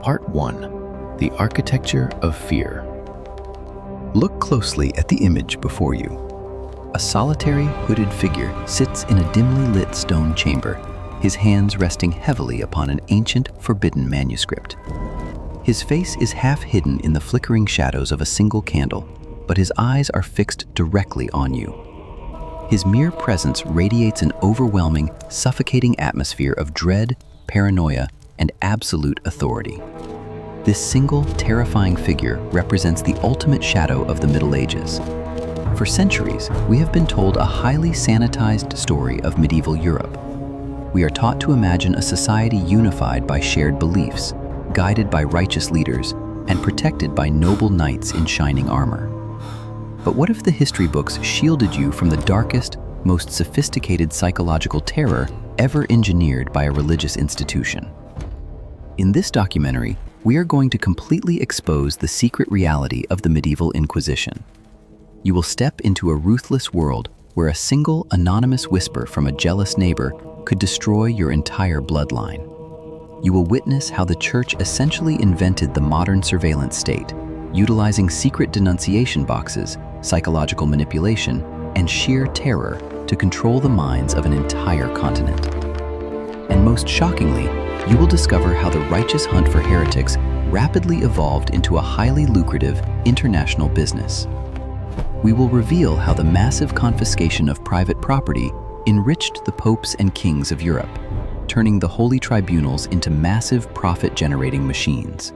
Part 1. The Architecture of Fear. Look closely at the image before you. A solitary, hooded figure sits in a dimly lit stone chamber, his hands resting heavily upon an ancient, forbidden manuscript. His face is half hidden in the flickering shadows of a single candle, but his eyes are fixed directly on you. His mere presence radiates an overwhelming, suffocating atmosphere of dread, paranoia, and absolute authority. This single, terrifying figure represents the ultimate shadow of the Middle Ages. For centuries, we have been told a highly sanitized story of medieval Europe. We are taught to imagine a society unified by shared beliefs, guided by righteous leaders, and protected by noble knights in shining armor. But what if the history books shielded you from the darkest, most sophisticated psychological terror ever engineered by a religious institution? In this documentary, we are going to completely expose the secret reality of the medieval Inquisition. You will step into a ruthless world where a single anonymous whisper from a jealous neighbor could destroy your entire bloodline. You will witness how the Church essentially invented the modern surveillance state, utilizing secret denunciation boxes, psychological manipulation, and sheer terror to control the minds of an entire continent. And most shockingly, you will discover how the righteous hunt for heretics rapidly evolved into a highly lucrative international business. We will reveal how the massive confiscation of private property enriched the popes and kings of Europe, turning the holy tribunals into massive profit-generating machines.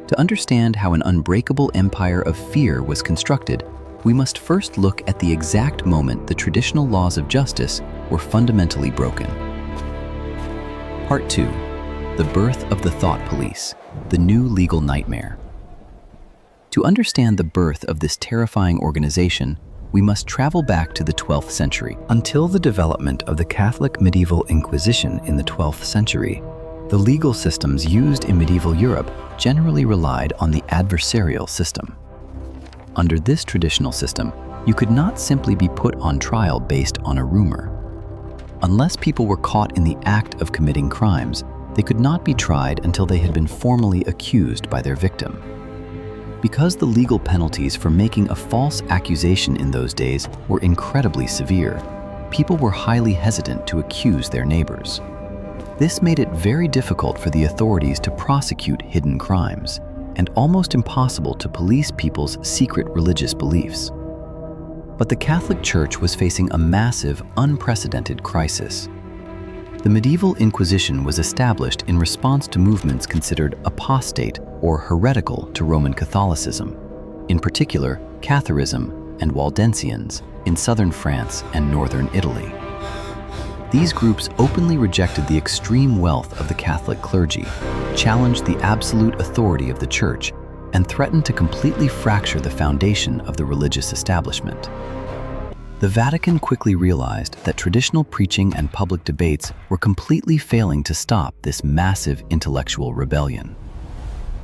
To understand how an unbreakable empire of fear was constructed, we must first look at the exact moment the traditional laws of justice were fundamentally broken. Part 2. The birth of the thought police, the new legal nightmare. To understand the birth of this terrifying organization, we must travel back to the 12th century. Until the development of the Catholic medieval Inquisition in the 12th century, the legal systems used in medieval Europe generally relied on the adversarial system. Under this traditional system, you could not simply be put on trial based on a rumor. Unless people were caught in the act of committing crimes, they could not be tried until they had been formally accused by their victim. Because the legal penalties for making a false accusation in those days were incredibly severe, people were highly hesitant to accuse their neighbors. This made it very difficult for the authorities to prosecute hidden crimes, and almost impossible to police people's secret religious beliefs. But the Catholic Church was facing a massive, unprecedented crisis. The medieval Inquisition was established in response to movements considered apostate or heretical to Roman Catholicism, in particular Catharism and Waldensians in southern France and northern Italy. These groups openly rejected the extreme wealth of the Catholic clergy, challenged the absolute authority of the Church, and threatened to completely fracture the foundation of the religious establishment. The Vatican quickly realized that traditional preaching and public debates were completely failing to stop this massive intellectual rebellion.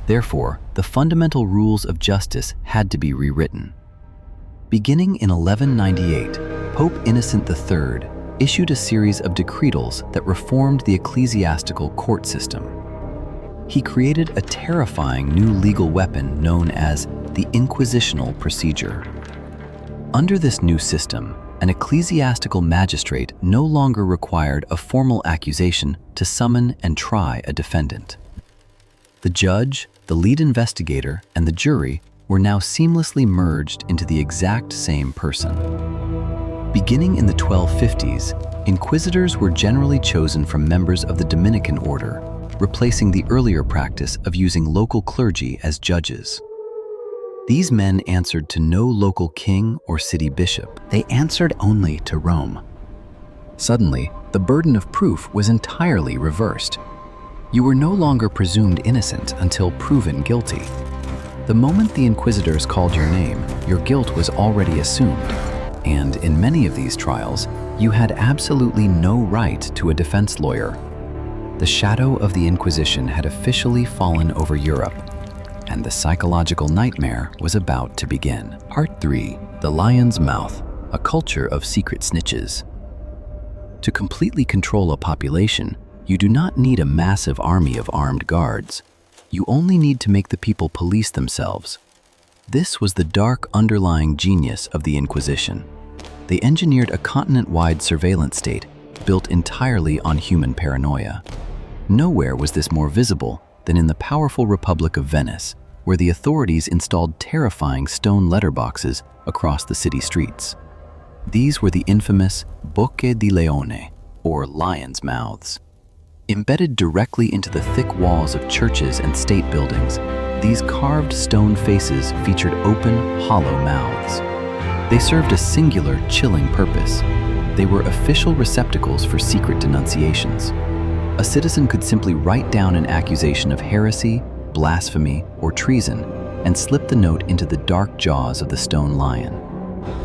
Therefore, the fundamental rules of justice had to be rewritten. Beginning in 1198, Pope Innocent III issued a series of decretals that reformed the ecclesiastical court system. He created a terrifying new legal weapon known as the inquisitional procedure. Under this new system, an ecclesiastical magistrate no longer required a formal accusation to summon and try a defendant. The judge, the lead investigator, and the jury were now seamlessly merged into the exact same person. Beginning in the 1250s, inquisitors were generally chosen from members of the Dominican order, replacing the earlier practice of using local clergy as judges. These men answered to no local king or city bishop. They answered only to Rome. Suddenly, the burden of proof was entirely reversed. You were no longer presumed innocent until proven guilty. The moment the inquisitors called your name, your guilt was already assumed. And in many of these trials, you had absolutely no right to a defense lawyer. The shadow of the Inquisition had officially fallen over Europe, and the psychological nightmare was about to begin. Part 3. The Lion's Mouth, a culture of secret snitches. To completely control a population, you do not need a massive army of armed guards. You only need to make the people police themselves. This was the dark underlying genius of the Inquisition. They engineered a continent-wide surveillance state built entirely on human paranoia. Nowhere was this more visible than in the powerful Republic of Venice, where the authorities installed terrifying stone letterboxes across the city streets. These were the infamous Bocche di Leone, or lion's mouths. Embedded directly into the thick walls of churches and state buildings, these carved stone faces featured open, hollow mouths. They served a singular, chilling purpose. They were official receptacles for secret denunciations. A citizen could simply write down an accusation of heresy, blasphemy, or treason, and slip the note into the dark jaws of the stone lion.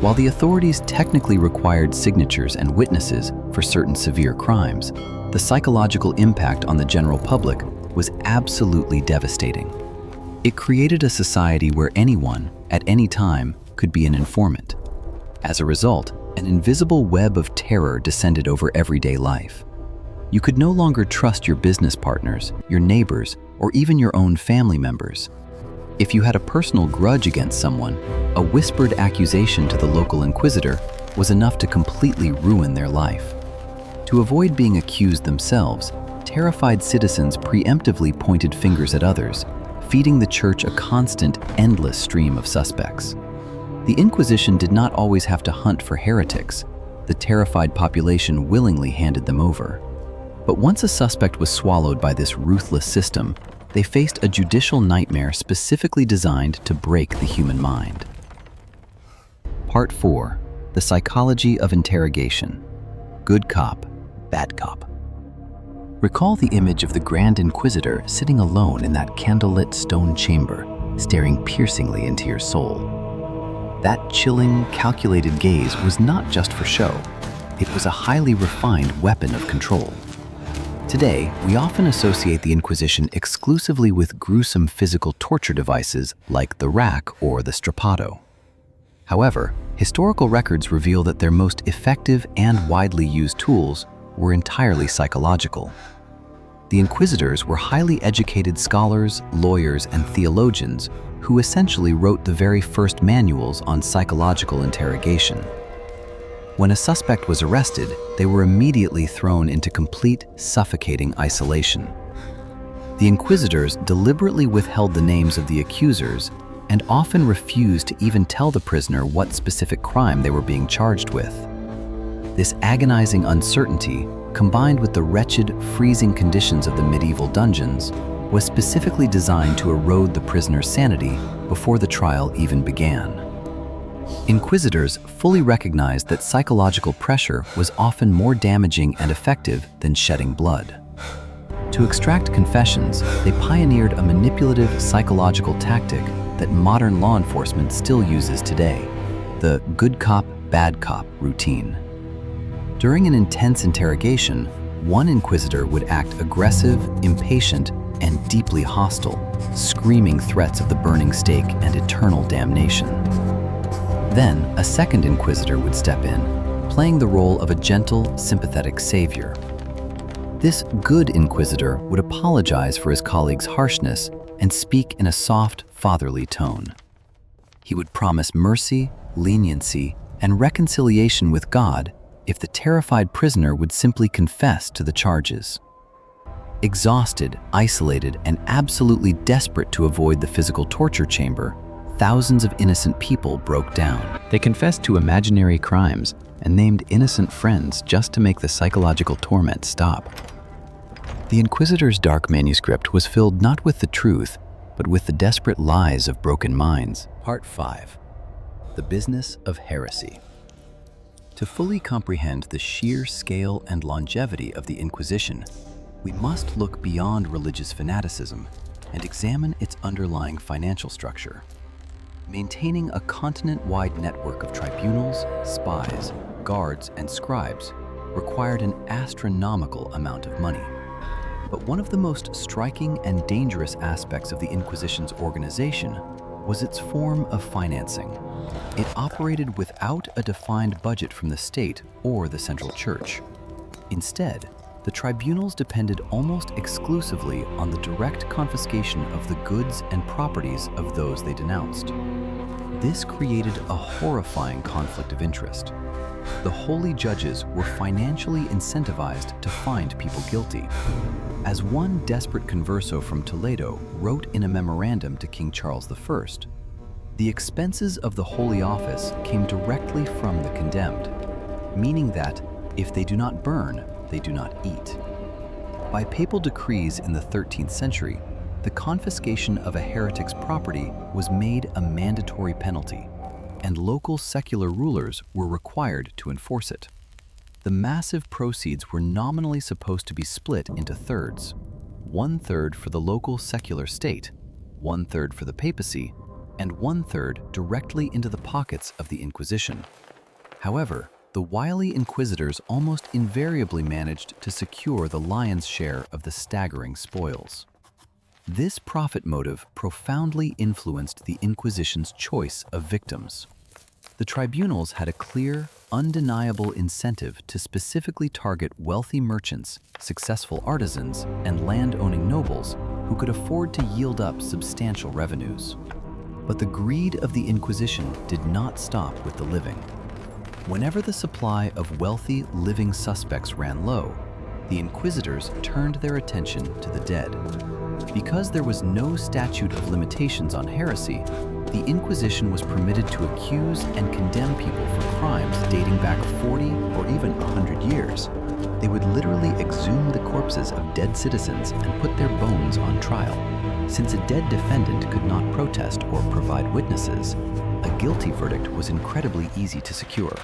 While the authorities technically required signatures and witnesses for certain severe crimes, the psychological impact on the general public was absolutely devastating. It created a society where anyone, at any time, could be an informant. As a result, an invisible web of terror descended over everyday life. You could no longer trust your business partners, your neighbors, or even your own family members. If you had a personal grudge against someone, a whispered accusation to the local inquisitor was enough to completely ruin their life. To avoid being accused themselves, terrified citizens preemptively pointed fingers at others, feeding the church a constant, endless stream of suspects. The Inquisition did not always have to hunt for heretics. The terrified population willingly handed them over. But once a suspect was swallowed by this ruthless system, they faced a judicial nightmare specifically designed to break the human mind. Part 4. The Psychology of Interrogation. Good cop, bad cop. Recall the image of the Grand Inquisitor sitting alone in that candlelit stone chamber, staring piercingly into your soul. That chilling, calculated gaze was not just for show. It was a highly refined weapon of control. Today, we often associate the Inquisition exclusively with gruesome physical torture devices like the rack or the strapado. However, historical records reveal that their most effective and widely used tools were entirely psychological. The inquisitors were highly educated scholars, lawyers, and theologians who essentially wrote the very first manuals on psychological interrogation. When a suspect was arrested, they were immediately thrown into complete, suffocating isolation. The inquisitors deliberately withheld the names of the accusers and often refused to even tell the prisoner what specific crime they were being charged with. This agonizing uncertainty, combined with the wretched, freezing conditions of the medieval dungeons, was specifically designed to erode the prisoner's sanity before the trial even began. Inquisitors fully recognized that psychological pressure was often more damaging and effective than shedding blood. To extract confessions, they pioneered a manipulative psychological tactic that modern law enforcement still uses today, the good cop, bad cop routine. During an intense interrogation, one inquisitor would act aggressive, impatient, and deeply hostile, screaming threats of the burning stake and eternal damnation. Then, a second inquisitor would step in, playing the role of a gentle, sympathetic savior. This good inquisitor would apologize for his colleague's harshness and speak in a soft, fatherly tone. He would promise mercy, leniency, and reconciliation with God if the terrified prisoner would simply confess to the charges. Exhausted, isolated, and absolutely desperate to avoid the physical torture chamber, thousands of innocent people broke down. They confessed to imaginary crimes and named innocent friends just to make the psychological torment stop. The Inquisitor's dark manuscript was filled not with the truth, but with the desperate lies of broken minds. Part 5. The Business of Heresy. To fully comprehend the sheer scale and longevity of the Inquisition, we must look beyond religious fanaticism and examine its underlying financial structure. Maintaining a continent-wide network of tribunals, spies, guards, and scribes required an astronomical amount of money. But one of the most striking and dangerous aspects of the Inquisition's organization was its form of financing. It operated without a defined budget from the state or the central church. Instead, The tribunals depended almost exclusively on the direct confiscation of the goods and properties of those they denounced. This created a horrifying conflict of interest. The holy judges were financially incentivized to find people guilty. As one desperate converso from Toledo wrote in a memorandum to King Charles I, the expenses of the Holy Office came directly from the condemned, meaning that if they do not burn, they do not eat. By papal decrees in the 13th century, the confiscation of a heretic's property was made a mandatory penalty, and local secular rulers were required to enforce it. The massive proceeds were nominally supposed to be split into thirds: 1/3 for the local secular state, 1/3 for the papacy, and 1/3 directly into the pockets of the Inquisition. However, the wily inquisitors almost invariably managed to secure the lion's share of the staggering spoils. This profit motive profoundly influenced the Inquisition's choice of victims. The tribunals had a clear, undeniable incentive to specifically target wealthy merchants, successful artisans, and land-owning nobles who could afford to yield up substantial revenues. But the greed of the Inquisition did not stop with the living. Whenever the supply of wealthy, living suspects ran low, the inquisitors turned their attention to the dead. Because there was no statute of limitations on heresy, the Inquisition was permitted to accuse and condemn people for crimes dating back 40 or even 100 years. They would literally exhume the corpses of dead citizens and put their bones on trial. Since a dead defendant could not protest or provide witnesses, a guilty verdict was incredibly easy to secure.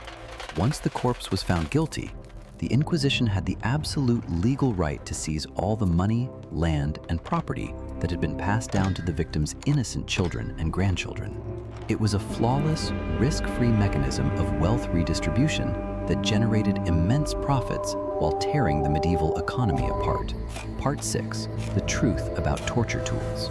Once the corpse was found guilty, the Inquisition had the absolute legal right to seize all the money, land, and property that had been passed down to the victim's innocent children and grandchildren. It was a flawless, risk-free mechanism of wealth redistribution that generated immense profits while tearing the medieval economy apart. Part 6. The truth about torture tools.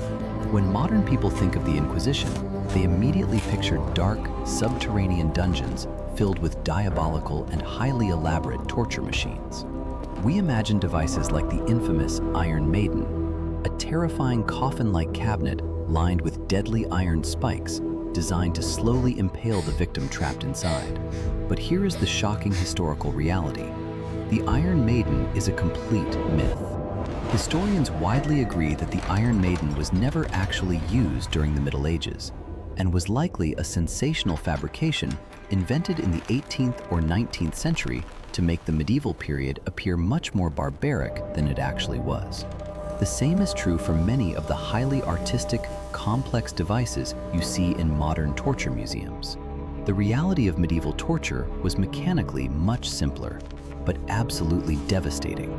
When modern people think of the Inquisition, they immediately picture dark, subterranean dungeons filled with diabolical and highly elaborate torture machines. We imagine devices like the infamous Iron Maiden, a terrifying coffin-like cabinet lined with deadly iron spikes designed to slowly impale the victim trapped inside. But here is the shocking historical reality. The Iron Maiden is a complete myth. Historians widely agree that the Iron Maiden was never actually used during the Middle Ages, and was likely a sensational fabrication invented in the 18th or 19th century to make the medieval period appear much more barbaric than it actually was. The same is true for many of the highly artistic, complex devices you see in modern torture museums. The reality of medieval torture was mechanically much simpler, but absolutely devastating.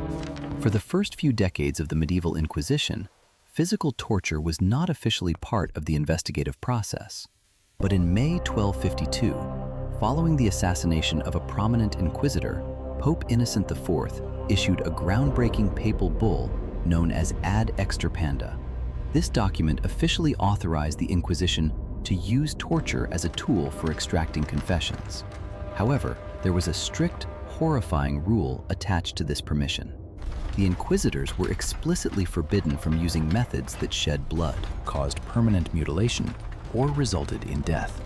For the first few decades of the medieval Inquisition, physical torture was not officially part of the investigative process. But in May 1252, following the assassination of a prominent inquisitor, Pope Innocent IV issued a groundbreaking papal bull known as Ad Extirpanda. This document officially authorized the Inquisition to use torture as a tool for extracting confessions. However, there was a strict, horrifying rule attached to this permission. The inquisitors were explicitly forbidden from using methods that shed blood, caused permanent mutilation, or resulted in death.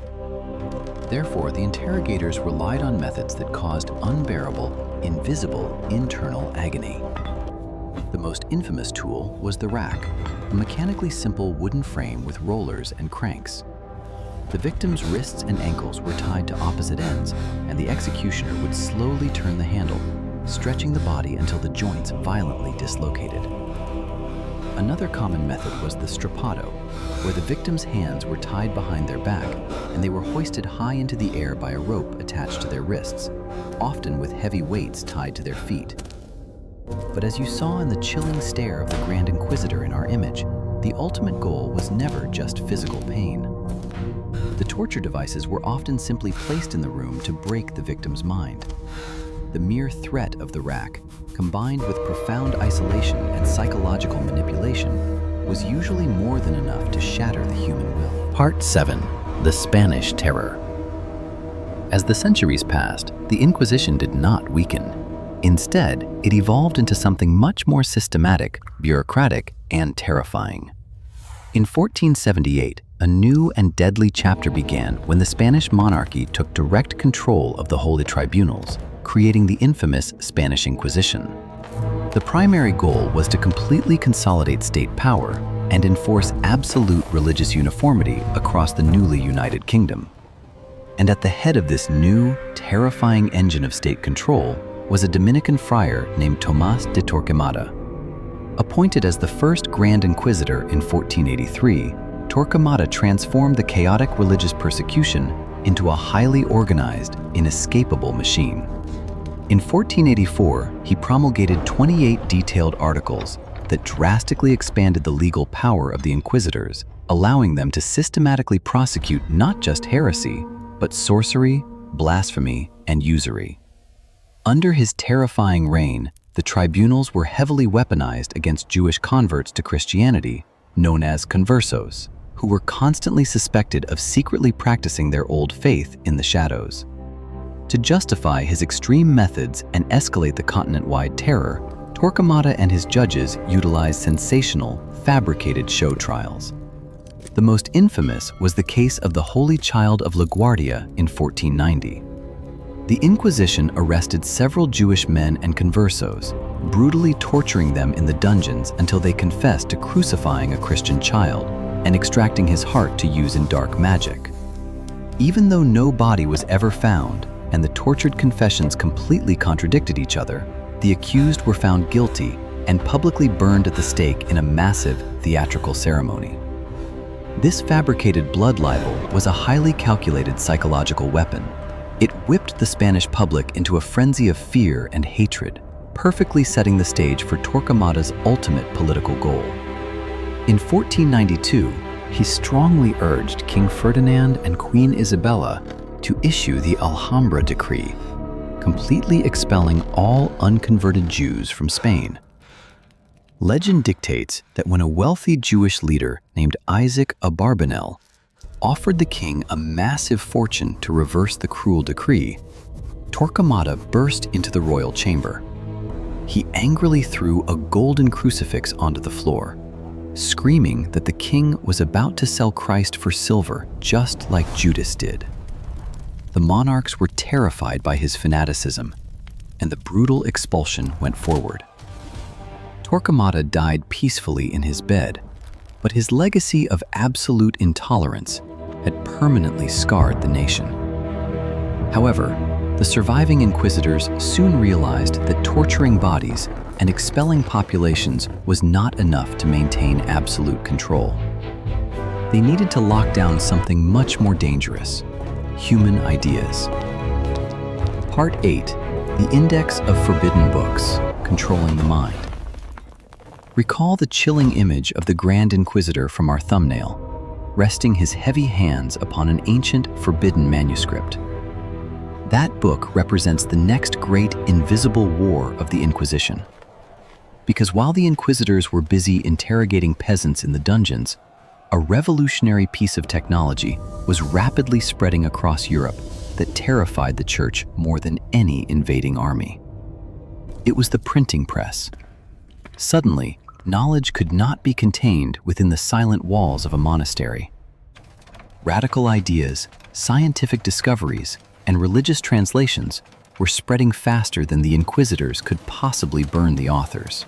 Therefore, the interrogators relied on methods that caused unbearable, invisible, internal agony. The most infamous tool was the rack, a mechanically simple wooden frame with rollers and cranks. The victim's wrists and ankles were tied to opposite ends, and the executioner would slowly turn the handle, stretching the body until the joints violently dislocated. Another common method was the strappado, where the victim's hands were tied behind their back and they were hoisted high into the air by a rope attached to their wrists, often with heavy weights tied to their feet. But as you saw in the chilling stare of the Grand Inquisitor in our image, the ultimate goal was never just physical pain. The torture devices were often simply placed in the room to break the victim's mind. The mere threat of the rack, combined with profound isolation and psychological manipulation, was usually more than enough to shatter the human will. Part 7. The Spanish Terror. As the centuries passed, the Inquisition did not weaken. Instead, it evolved into something much more systematic, bureaucratic, and terrifying. In 1478, a new and deadly chapter began when the Spanish monarchy took direct control of the holy tribunals, creating the infamous Spanish Inquisition. The primary goal was to completely consolidate state power and enforce absolute religious uniformity across the newly united kingdom. And at the head of this new, terrifying engine of state control was a Dominican friar named Tomás de Torquemada. Appointed as the first Grand Inquisitor in 1483, Torquemada transformed the chaotic religious persecution into a highly organized, inescapable machine. In 1484, he promulgated 28 detailed articles that drastically expanded the legal power of the inquisitors, allowing them to systematically prosecute not just heresy, but sorcery, blasphemy, and usury. Under his terrifying reign, the tribunals were heavily weaponized against Jewish converts to Christianity, known as conversos, who were constantly suspected of secretly practicing their old faith in the shadows. To justify his extreme methods and escalate the continent-wide terror, Torquemada and his judges utilized sensational, fabricated show trials. The most infamous was the case of the Holy Child of LaGuardia in 1490. The Inquisition arrested several Jewish men and conversos, brutally torturing them in the dungeons until they confessed to crucifying a Christian child and extracting his heart to use in dark magic. Even though no body was ever found and the tortured confessions completely contradicted each other, the accused were found guilty and publicly burned at the stake in a massive theatrical ceremony. This fabricated blood libel was a highly calculated psychological weapon. It whipped the Spanish public into a frenzy of fear and hatred, perfectly setting the stage for Torquemada's ultimate political goal. In 1492, he strongly urged King Ferdinand and Queen Isabella to issue the Alhambra Decree, completely expelling all unconverted Jews from Spain. Legend dictates that when a wealthy Jewish leader named Isaac Abarbanel offered the king a massive fortune to reverse the cruel decree, Torquemada burst into the royal chamber. He angrily threw a golden crucifix onto the floor, screaming that the king was about to sell Christ for silver just like Judas did. The monarchs were terrified by his fanaticism, and the brutal expulsion went forward. Torquemada died peacefully in his bed, but his legacy of absolute intolerance had permanently scarred the nation. However, the surviving inquisitors soon realized that torturing bodies and expelling populations was not enough to maintain absolute control. They needed to lock down something much more dangerous: human ideas. Part 8. The Index of Forbidden Books, Controlling the Mind. Recall the chilling image of the Grand Inquisitor from our thumbnail, resting his heavy hands upon an ancient, forbidden manuscript. That book represents the next great invisible war of the Inquisition. Because while the inquisitors were busy interrogating peasants in the dungeons, a revolutionary piece of technology was rapidly spreading across Europe that terrified the church more than any invading army. It was the printing press. Suddenly, knowledge could not be contained within the silent walls of a monastery. Radical ideas, scientific discoveries, and religious translations were spreading faster than the inquisitors could possibly burn the authors.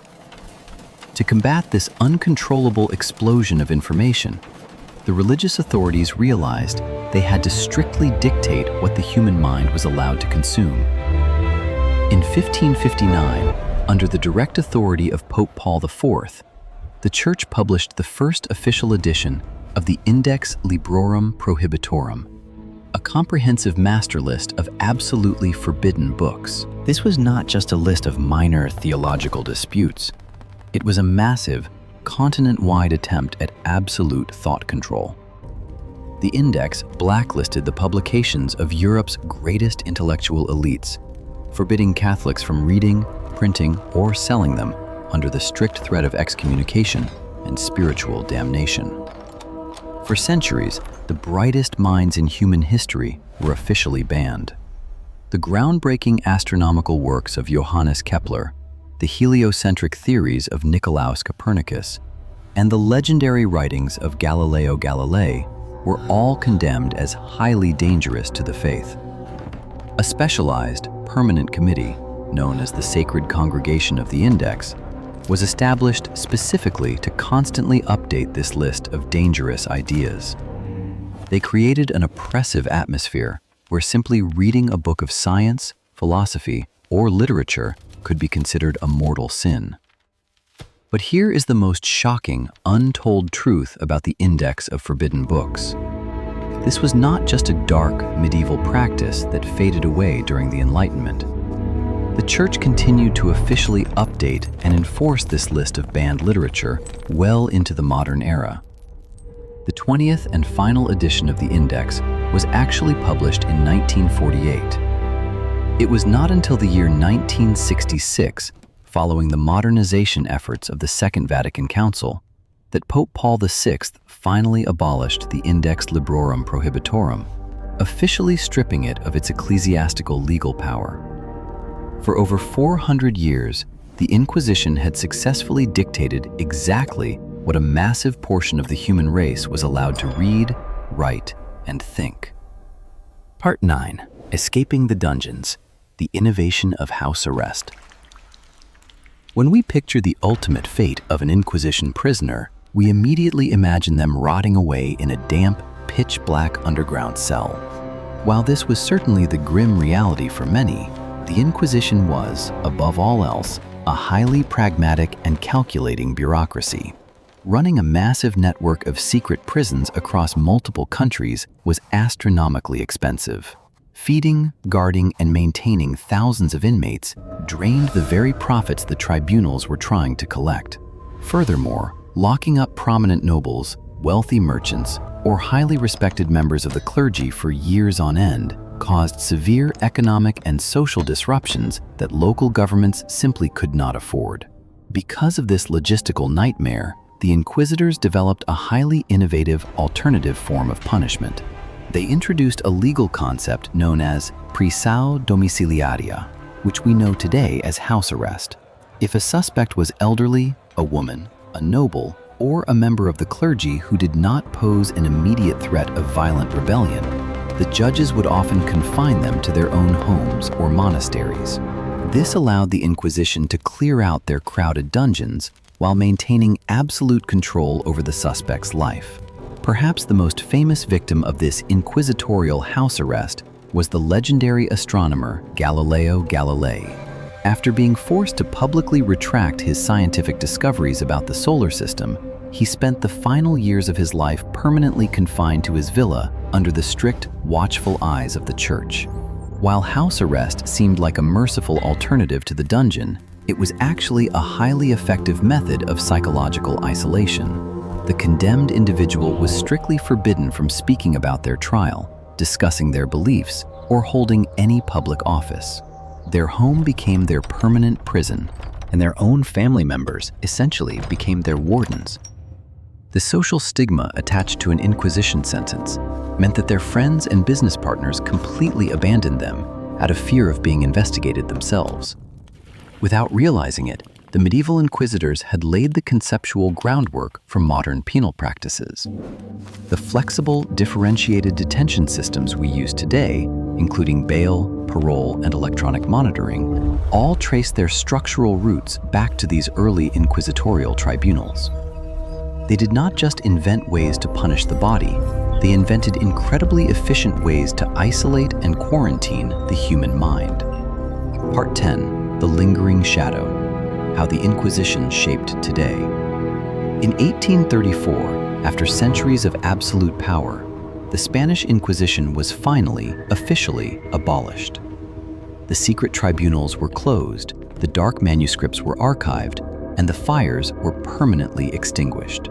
To combat this uncontrollable explosion of information, the religious authorities realized they had to strictly dictate what the human mind was allowed to consume. In 1559, under the direct authority of Pope Paul IV, the Church published the first official edition of the Index Librorum Prohibitorum, a comprehensive master list of absolutely forbidden books. This was not just a list of minor theological disputes. It was a massive, continent-wide attempt at absolute thought control. The Index blacklisted the publications of Europe's greatest intellectual elites, forbidding Catholics from reading, printing, or selling them under the strict threat of excommunication and spiritual damnation. For centuries, the brightest minds in human history were officially banned. The groundbreaking astronomical works of Johannes Kepler, the heliocentric theories of Nicolaus Copernicus, and the legendary writings of Galileo Galilei were all condemned as highly dangerous to the faith. A specialized, permanent committee, known as the Sacred Congregation of the Index, was established specifically to constantly update this list of dangerous ideas. They created an oppressive atmosphere where simply reading a book of science, philosophy, or literature could be considered a mortal sin. But here is the most shocking, untold truth about the Index of Forbidden Books. This was not just a dark, medieval practice that faded away during the Enlightenment. The Church continued to officially update and enforce this list of banned literature well into the modern era. The 20th and final edition of the Index was actually published in 1948. It was not until the year 1966, following the modernization efforts of the Second Vatican Council, that Pope Paul VI finally abolished the Index Librorum Prohibitorum, officially stripping it of its ecclesiastical legal power. For over 400 years, the Inquisition had successfully dictated exactly what a massive portion of the human race was allowed to read, write, and think. Part 9. Escaping the Dungeons, the Innovation of House Arrest. When we picture the ultimate fate of an Inquisition prisoner, we immediately imagine them rotting away in a damp, pitch-black underground cell. While this was certainly the grim reality for many, the Inquisition was, above all else, a highly pragmatic and calculating bureaucracy. Running a massive network of secret prisons across multiple countries was astronomically expensive. Feeding, guarding, and maintaining thousands of inmates drained the very profits the tribunals were trying to collect. Furthermore, locking up prominent nobles, wealthy merchants, or highly respected members of the clergy for years on end caused severe economic and social disruptions that local governments simply could not afford. Because of this logistical nightmare, the Inquisitors developed a highly innovative alternative form of punishment. They introduced a legal concept known as prisão domiciliaria, which we know today as house arrest. If a suspect was elderly, a woman, a noble, or a member of the clergy who did not pose an immediate threat of violent rebellion, the judges would often confine them to their own homes or monasteries. This allowed the Inquisition to clear out their crowded dungeons while maintaining absolute control over the suspect's life. Perhaps the most famous victim of this inquisitorial house arrest was the legendary astronomer Galileo Galilei. After being forced to publicly retract his scientific discoveries about the solar system, he spent the final years of his life permanently confined to his villa under the strict, watchful eyes of the Church. While house arrest seemed like a merciful alternative to the dungeon, it was actually a highly effective method of psychological isolation. The condemned individual was strictly forbidden from speaking about their trial, discussing their beliefs, or holding any public office. Their home became their permanent prison, and their own family members essentially became their wardens. The social stigma attached to an Inquisition sentence meant that their friends and business partners completely abandoned them out of fear of being investigated themselves. Without realizing it, the medieval inquisitors had laid the conceptual groundwork for modern penal practices. The flexible, differentiated detention systems we use today, including bail, parole, and electronic monitoring, all trace their structural roots back to these early inquisitorial tribunals. They did not just invent ways to punish the body, they invented incredibly efficient ways to isolate and quarantine the human mind. Part 10. The Lingering Shadow. How the Inquisition shaped today. In 1834, after centuries of absolute power, the Spanish Inquisition was finally, officially abolished. The secret tribunals were closed, the dark manuscripts were archived, and the fires were permanently extinguished.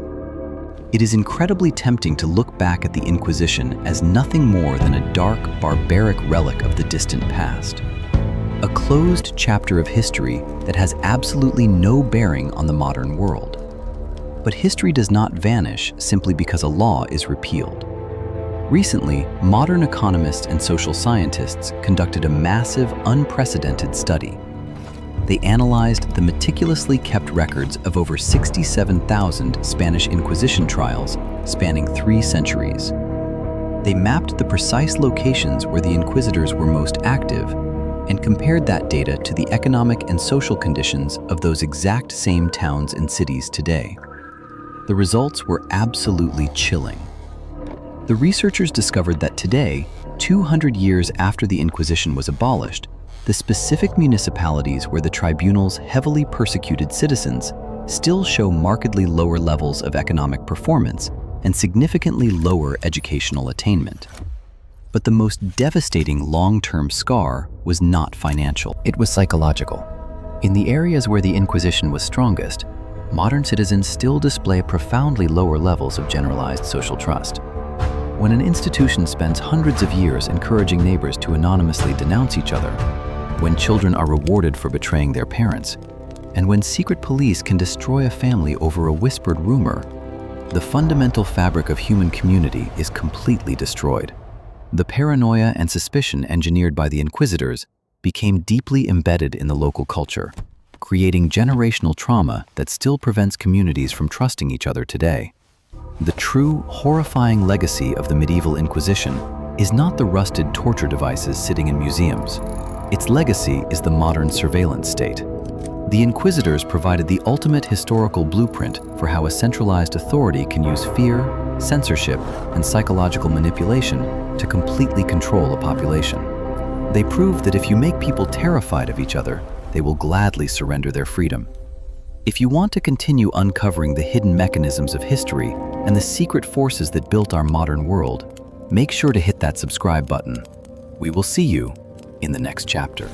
It is incredibly tempting to look back at the Inquisition as nothing more than a dark, barbaric relic of the distant past. A closed chapter of history that has absolutely no bearing on the modern world. But history does not vanish simply because a law is repealed. Recently, modern economists and social scientists conducted a massive, unprecedented study. They analyzed the meticulously kept records of over 67,000 Spanish Inquisition trials spanning 3 centuries. They mapped the precise locations where the inquisitors were most active and compared that data to the economic and social conditions of those exact same towns and cities today. The results were absolutely chilling. The researchers discovered that today, 200 years after the Inquisition was abolished, the specific municipalities where the tribunals heavily persecuted citizens still show markedly lower levels of economic performance and significantly lower educational attainment. But the most devastating long-term scar was not financial. It was psychological. In the areas where the Inquisition was strongest, modern citizens still display profoundly lower levels of generalized social trust. When an institution spends hundreds of years encouraging neighbors to anonymously denounce each other, when children are rewarded for betraying their parents, and when secret police can destroy a family over a whispered rumor, the fundamental fabric of human community is completely destroyed. The paranoia and suspicion engineered by the inquisitors became deeply embedded in the local culture, creating generational trauma that still prevents communities from trusting each other today. The true, horrifying legacy of the medieval Inquisition is not the rusted torture devices sitting in museums. Its legacy is the modern surveillance state. The Inquisitors provided the ultimate historical blueprint for how a centralized authority can use fear, censorship, and psychological manipulation to completely control a population. They proved that if you make people terrified of each other, they will gladly surrender their freedom. If you want to continue uncovering the hidden mechanisms of history and the secret forces that built our modern world, make sure to hit that subscribe button. We will see you in the next chapter.